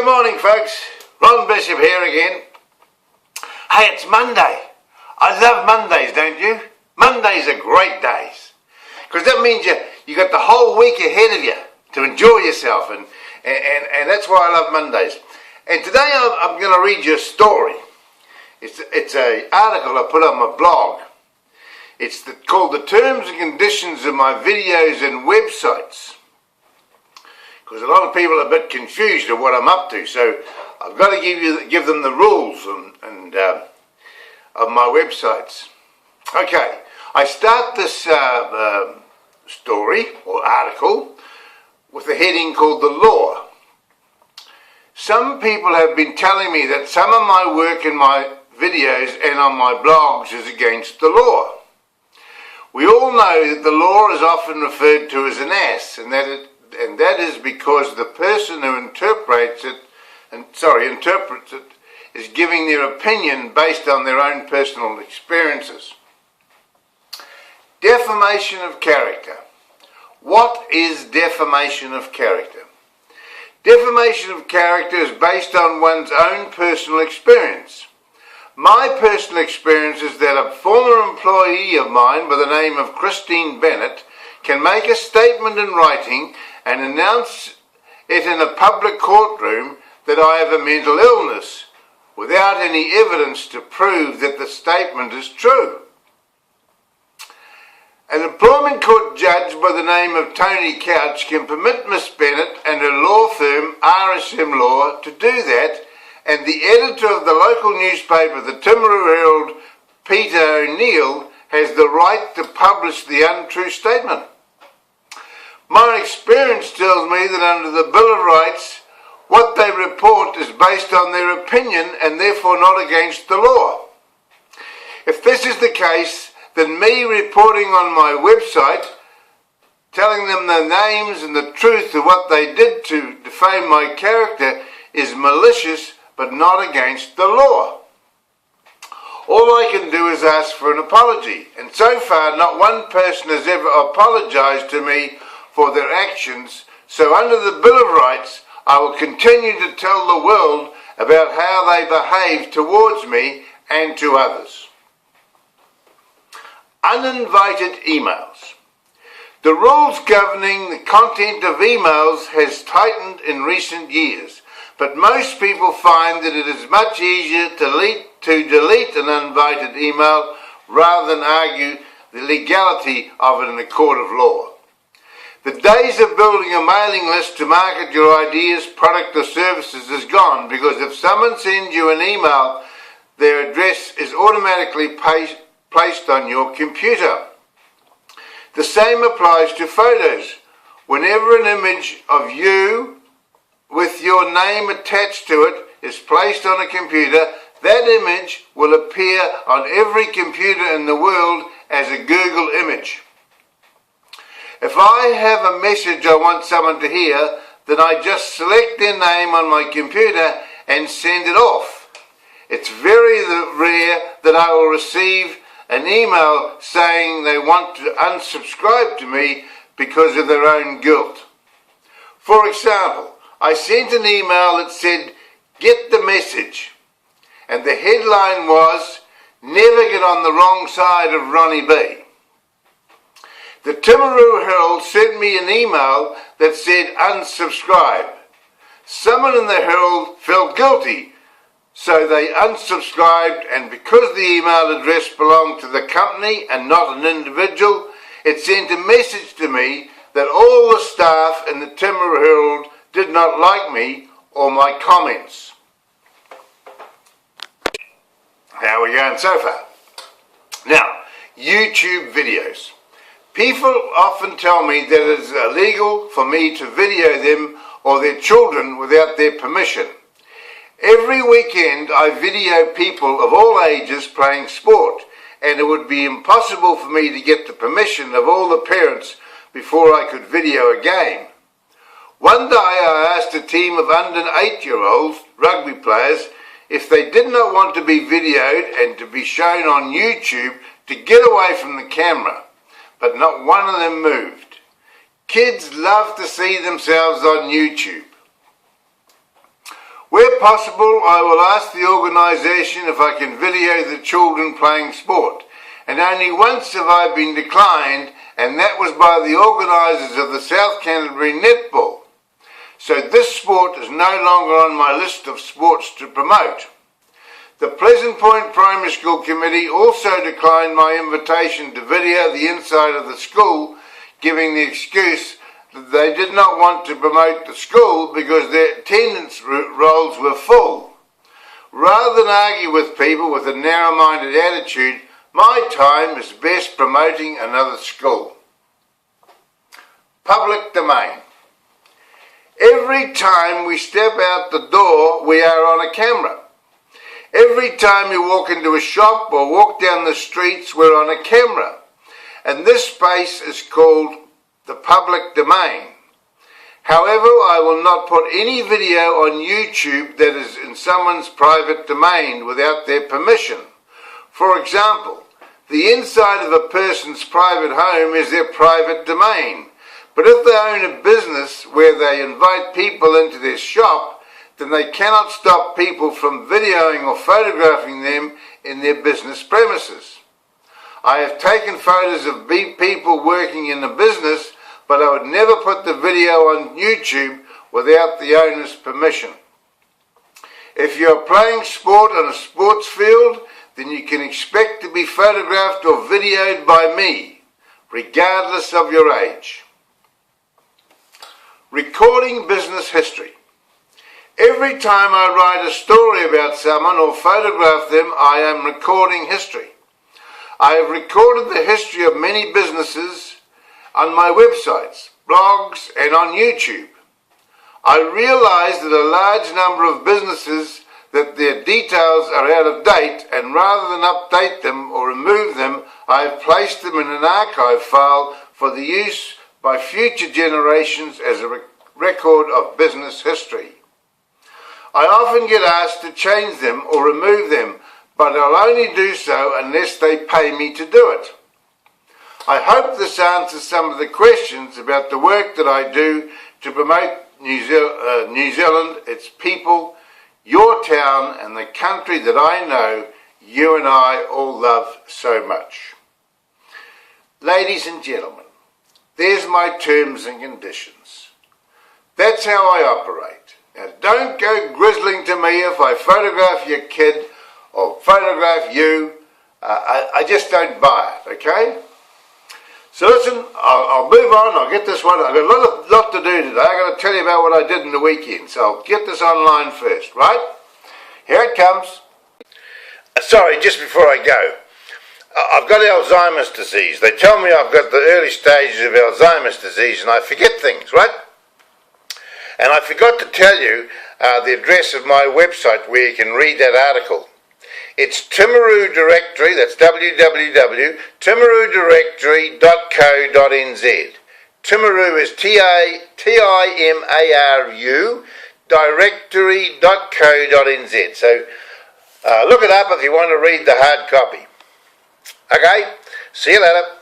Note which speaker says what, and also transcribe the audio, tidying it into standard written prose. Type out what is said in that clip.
Speaker 1: Good morning, folks. Ron Bishop here again. Hey, it's Monday. I love Mondays, don't you? Mondays are great days because that means you got the whole week ahead of you to enjoy yourself, and that's why I love Mondays. And today I'm going to read you a story. It's an article I put on my blog. It's called The Terms and Conditions of My Videos and Websites. Because a lot of people are a bit confused of what I'm up to, so I've got to give them the rules and of my websites. Okay, I start this story or article with a heading called The Law. Some people have been telling me that some of my work in my videos and on my blogs is against the law. We all know that the law is often referred to as an ass, and that is because the person who interprets it is giving their opinion based on their own personal experiences. Defamation of character. What is defamation of character? Defamation of character is based on one's own personal experience. My personal experience is that a former employee of mine by the name of Christine Bennett can make a statement in writing and announce it in a public courtroom that I have a mental illness without any evidence to prove that the statement is true. An employment court judge by the name of Tony Couch can permit Miss Bennett and her law firm, RSM Law, to do that, and the editor of the local newspaper, the Timaru Herald, Peter O'Neill, has the right to publish the untrue statement. My experience tells me that under the Bill of Rights, what they report is based on their opinion and therefore not against the law. If this is the case, then me reporting on my website, telling them the names and the truth of what they did to defame my character is malicious but not against the law. All I can do is ask for an apology, and so far not one person has ever apologized to me for their actions, so under the Bill of Rights I will continue to tell the world about how they behave towards me and to others. Uninvited emails. The rules governing the content of emails has tightened in recent years, but most people find that it is much easier to delete an uninvited email rather than argue the legality of it in a court of law. The days of building a mailing list to market your ideas, product or services is gone, because if someone sends you an email, their address is automatically placed on your computer. The same applies to photos. Whenever an image of you with your name attached to it is placed on a computer, that image will appear on every computer in the world as a Google image. If I have a message I want someone to hear, then I just select their name on my computer and send it off. It's very rare that I will receive an email saying they want to unsubscribe to me because of their own guilt. For example, I sent an email that said, "Get the message," and the headline was, "Never get on the wrong side of Ronnie B." The Timaru Herald sent me an email that said, "Unsubscribe." Someone in the Herald felt guilty, so they unsubscribed, and because the email address belonged to the company and not an individual, it sent a message to me that all the staff in the Timaru Herald did not like me or my comments. How are we going so far? Now, YouTube videos. People often tell me that it is illegal for me to video them or their children without their permission. Every weekend I video people of all ages playing sport, and it would be impossible for me to get the permission of all the parents before I could video a game. One day I asked a team of under 8-year-olds, rugby players, if they did not want to be videoed and to be shown on YouTube to get away from the camera, but not one of them moved. Kids love to see themselves on YouTube. possible, I will ask the organisation if I can video the children playing sport, and only once have I been declined, and that was by the organisers of the South Canterbury Netball. So this sport is no longer on my list of sports to promote. The Pleasant Point Primary School Committee also declined my invitation to video the inside of the school, giving the excuse that they did not want to promote the school because their attendance rolls were full. Rather than argue with people with a narrow-minded attitude, my time is best promoting another school. Public domain. Every time we step out the door, we are on a camera. Every time you walk into a shop or walk down the streets, we're on a camera. And this space is called the public domain. However, I will not put any video on YouTube that is in someone's private domain without their permission. For example, the inside of a person's private home is their private domain. But if they own a business where they invite people into their shop, then they cannot stop people from videoing or photographing them in their business premises. I have taken photos of people working in the business, but I would never put the video on YouTube without the owner's permission. If you are playing sport on a sports field, then you can expect to be photographed or videoed by me, regardless of your age. Recording business history. Every time I write a story about someone or photograph them, I am recording history. I have recorded the history of many businesses on my websites, blogs, and on YouTube. I realize that a large number of businesses that their details are out of date, and rather than update them or remove them, I have placed them in an archive file for the use by future generations as a record of business history. I often get asked to change them or remove them, but I'll only do so unless they pay me to do it. I hope this answers some of the questions about the work that I do to promote New Zealand, its people, your town, and the country that I know you and I all love so much. Ladies and gentlemen, there's my terms and conditions. That's how I operate. Now, don't go grizzling to me if I photograph your kid or photograph you. I just don't buy it, okay? So listen, I'll move on. I'll get this one. I've got a lot to do today. I've got to tell you about what I did in the weekend. So I'll get this online first, right? Here it comes. Sorry, just before I go. I've got Alzheimer's disease. They tell me I've got the early stages of Alzheimer's disease and I forget things, right? And I forgot to tell you the address of my website where you can read that article. It's Timaru Directory, that's www.timarudirectory.co.nz. Timaru is Timaru, directory.co.nz. So look it up if you want to read the hard copy. Okay, see you later.